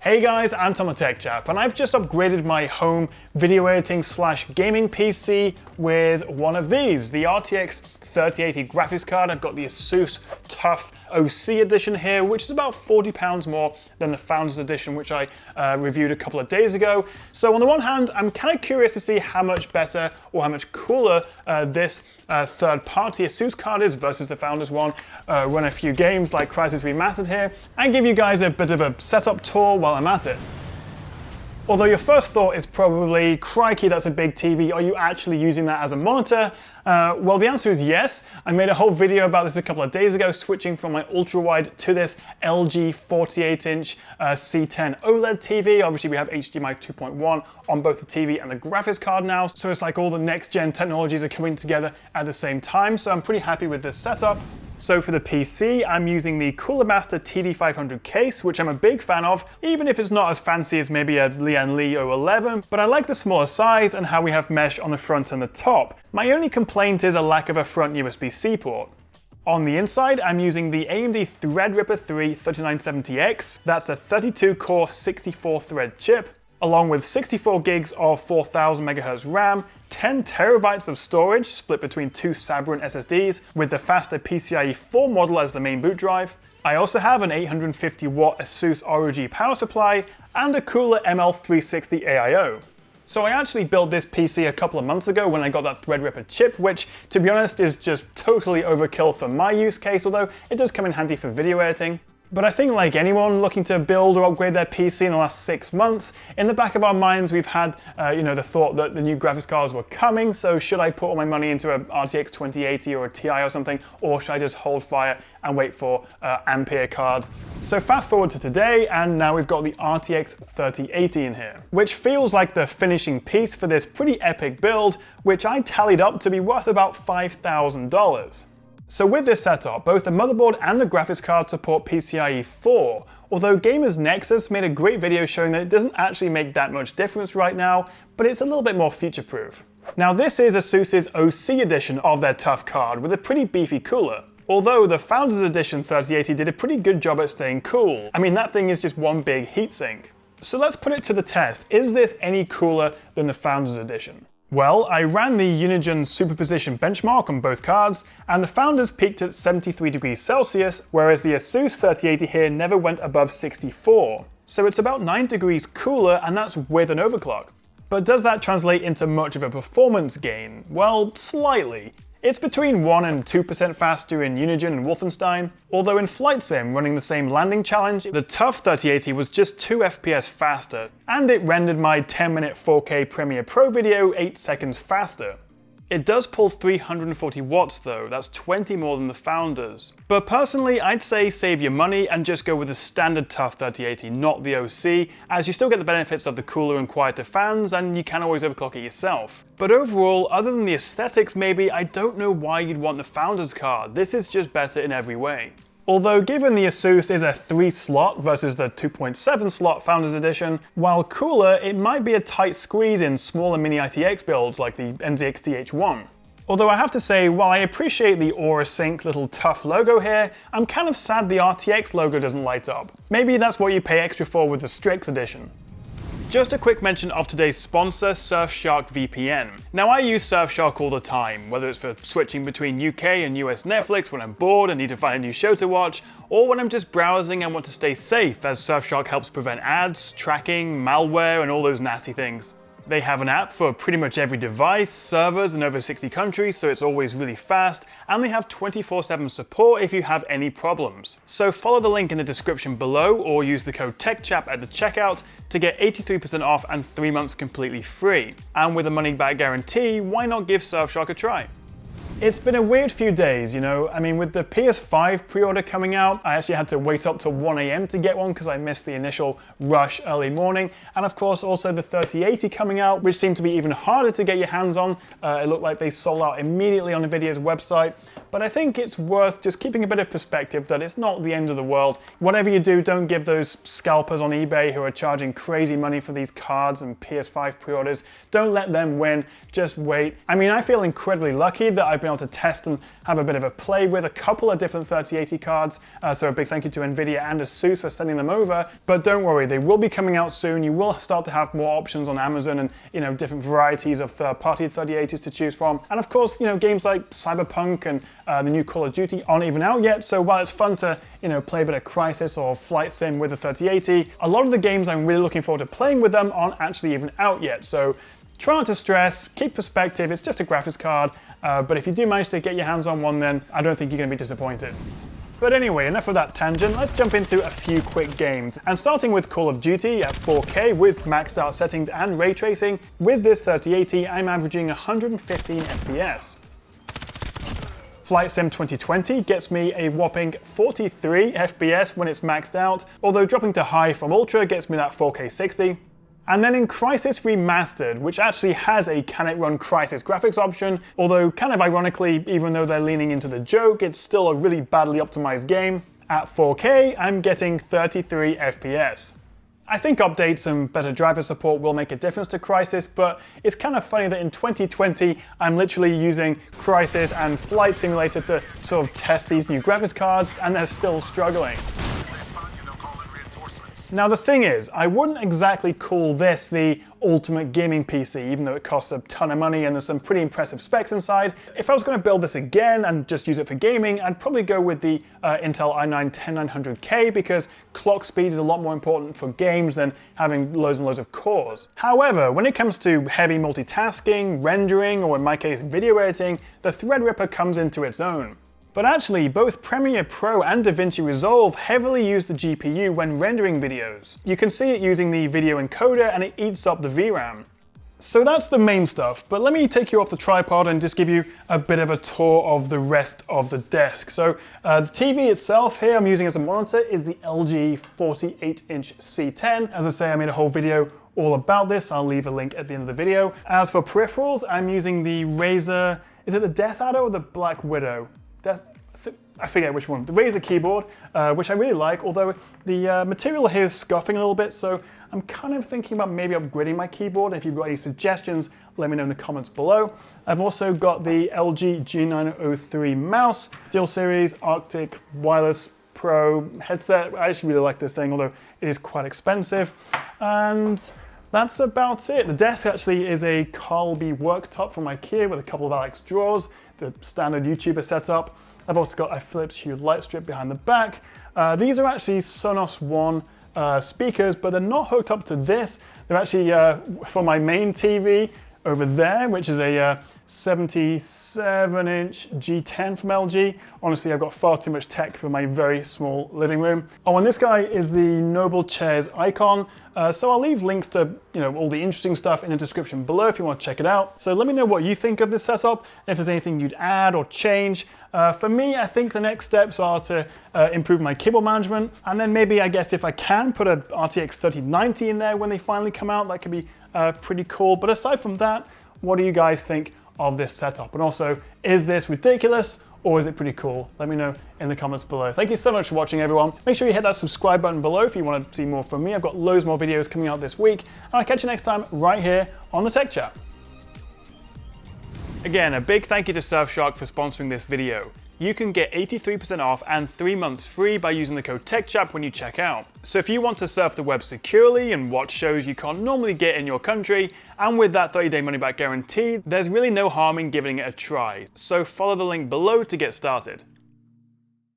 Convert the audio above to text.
Hey guys, I'm Tom the Tech Chap, and I've just upgraded my home video editing / gaming PC with one of these, the RTX 3080 graphics card. I've got the Asus TUF OC edition here, which is about £40 more than the Founders edition, which I reviewed a couple of days ago. So on the one hand, I'm kind of curious to see how much better or how much cooler this third-party Asus card is versus the Founders one. Run a few games like Crysis Remastered here, and give you guys a bit of a setup tour while I'm at it. Although your first thought is probably, crikey, that's a big TV, are you actually using that as a monitor? Well, the answer is yes. I made a whole video about this a couple of days ago, switching from my ultra-wide to this LG 48-inch C10 OLED TV. Obviously, we have HDMI 2.1 on both the TV and the graphics card now, so it's like all the next-gen technologies are coming together at the same time, so I'm pretty happy with this setup. So for the PC, I'm using the Cooler Master TD500 case, which I'm a big fan of, even if it's not as fancy as maybe a Lian Li 011, but I like the smaller size and how we have mesh on the front and the top. My only complaint is a lack of a front USB-C port. On the inside, I'm using the AMD Threadripper 3 3970X. That's a 32-core 64-thread chip, along with 64 gigs of 4000 MHz RAM, 10 terabytes of storage split between two Sabrent SSDs with the faster PCIe 4 model as the main boot drive. I also have an 850 watt Asus ROG power supply and a cooler ML360 AIO. So I actually built this PC a couple of months ago when I got that Threadripper chip, which to be honest is just totally overkill for my use case, although it does come in handy for video editing. But I think like anyone looking to build or upgrade their PC in the last 6 months, in the back of our minds we've had the thought that the new graphics cards were coming, so should I put all my money into a RTX 2080 or a Ti or something, or should I just hold fire and wait for Ampere cards? So fast forward to today, and now we've got the RTX 3080 in here, which feels like the finishing piece for this pretty epic build, which I tallied up to be worth about $5,000. So with this setup, both the motherboard and the graphics card support PCIe 4, although Gamers Nexus made a great video showing that it doesn't actually make that much difference right now, but it's a little bit more future-proof. Now this is Asus's OC edition of their TUF card with a pretty beefy cooler, although the Founders Edition 3080 did a pretty good job at staying cool. I mean, that thing is just one big heatsink. So let's put it to the test. Is this any cooler than the Founders Edition? Well, I ran the Unigen superposition benchmark on both cards, and the Founders peaked at 73 degrees Celsius, whereas the Asus 3080 here never went above 64. So it's about 9 degrees cooler, and that's with an overclock. But does that translate into much of a performance gain? Well, slightly. It's between 1 and 2% faster in Unigen and Wolfenstein, although in Flight Sim, running the same landing challenge, the TUF 3080 was just 2 FPS faster, and it rendered my 10-minute 4K Premiere Pro video 8 seconds faster. It does pull 340 watts though, that's 20 more than the Founders. But personally, I'd say save your money and just go with the standard TUF 3080, not the OC, as you still get the benefits of the cooler and quieter fans, and you can always overclock it yourself. But overall, other than the aesthetics maybe, I don't know why you'd want the Founders card. This is just better in every way. Although given the Asus is a 3-slot versus the 2.7-slot Founders Edition, while cooler, it might be a tight squeeze in smaller mini ITX builds like the NZXT H1. Although I have to say, while I appreciate the AuraSync little TUF logo here, I'm kind of sad the RTX logo doesn't light up. Maybe that's what you pay extra for with the Strix Edition. Just a quick mention of today's sponsor, Surfshark VPN. Now I use Surfshark all the time, whether it's for switching between UK and US Netflix when I'm bored and need to find a new show to watch, or when I'm just browsing and want to stay safe, as Surfshark helps prevent ads, tracking, malware, and all those nasty things. They have an app for pretty much every device, servers in over 60 countries, so it's always really fast, and they have 24/7 support if you have any problems. So follow the link in the description below or use the code TechChap at the checkout to get 83% off and 3 months completely free. And with a money back guarantee, why not give Surfshark a try? It's been a weird few days, you know. I mean, with the PS5 pre-order coming out, I actually had to wait up till 1 AM to get one because I missed the initial rush early morning. And of course, also the 3080 coming out, which seemed to be even harder to get your hands on. It looked like they sold out immediately on NVIDIA's website. But I think it's worth just keeping a bit of perspective that it's not the end of the world. Whatever you do, don't give those scalpers on eBay who are charging crazy money for these cards and PS5 pre-orders. Don't let them win, just wait. I mean, I feel incredibly lucky that I've been been able to test and have a bit of a play with a couple of different 3080 cards. So a big thank you to NVIDIA and ASUS for sending them over. But don't worry, they will be coming out soon. You will start to have more options on Amazon and different varieties of third-party 3080s to choose from. And of course, games like Cyberpunk and the new Call of Duty aren't even out yet. So while it's fun to play a bit of Crysis or Flight Sim with a 3080, a lot of the games I'm really looking forward to playing with them aren't actually even out yet. So try not to stress, keep perspective, it's just a graphics card, but if you do manage to get your hands on one, then I don't think you're going to be disappointed. But anyway, enough of that tangent, let's jump into a few quick games. And starting with Call of Duty at 4K with maxed out settings and ray tracing, with this 3080 I'm averaging 115 FPS. Flight Sim 2020 gets me a whopping 43 FPS when it's maxed out, although dropping to high from Ultra gets me that 4K 60. And then in Crysis Remastered, which actually has a Can It Run Crysis graphics option, although kind of ironically, even though they're leaning into the joke, it's still a really badly optimized game. At 4K, I'm getting 33 FPS. I think updates and better driver support will make a difference to Crysis, but it's kind of funny that in 2020, I'm literally using Crysis and Flight Simulator to sort of test these new graphics cards, and they're still struggling. Now the thing is, I wouldn't exactly call this the ultimate gaming PC, even though it costs a ton of money and there's some pretty impressive specs inside. If I was going to build this again and just use it for gaming, I'd probably go with the Intel i9-10900K because clock speed is a lot more important for games than having loads and loads of cores. However, when it comes to heavy multitasking, rendering, or in my case video editing, the Threadripper comes into its own. But actually, both Premiere Pro and DaVinci Resolve heavily use the GPU when rendering videos. You can see it using the video encoder and it eats up the VRAM. So that's the main stuff, but let me take you off the tripod and just give you a bit of a tour of the rest of the desk. So the TV itself here I'm using as a monitor is the LG 48-inch C10. As I say, I made a whole video all about this. I'll leave a link at the end of the video. As for peripherals, I'm using the Razer, is it the Death Adder or the Black Widow? I forget which one. The Razer keyboard, which I really like, although the material here is scuffing a little bit, so I'm kind of thinking about maybe upgrading my keyboard. If you've got any suggestions, let me know in the comments below. I've also got the LG G903 mouse, SteelSeries Arctic Wireless Pro headset. I actually really like this thing, although it is quite expensive. And that's about it. The desk actually is a Carlby worktop from IKEA with a couple of Alex drawers, the standard YouTuber setup. I've also got a Philips Hue light strip behind the back. These are actually Sonos One speakers, but they're not hooked up to this. They're actually for my main TV over there, which is a 77-inch G10 from LG. Honestly, I've got far too much tech for my very small living room. Oh, and this guy is the Noble Chairs icon. So I'll leave links to all the interesting stuff in the description below if you want to check it out. So let me know what you think of this setup, if there's anything you'd add or change. For me, I think the next steps are to improve my cable management, and then maybe, I guess, if I can put a RTX 3090 in there when they finally come out, that could be pretty cool. But aside from that, what do you guys think of this setup? And also, is this ridiculous or is it pretty cool? Let me know in the comments below. Thank you so much for watching, everyone. Make sure you hit that subscribe button below if you want to see more from me. I've got loads more videos coming out this week, and I'll catch you next time right here on the Tech Chat. Again, a big thank you to Surfshark for sponsoring this video. You can get 83% off and 3 months free by using the code TechChap when you check out. So if you want to surf the web securely and watch shows you can't normally get in your country, and with that 30-day money-back guarantee, there's really no harm in giving it a try. So follow the link below to get started.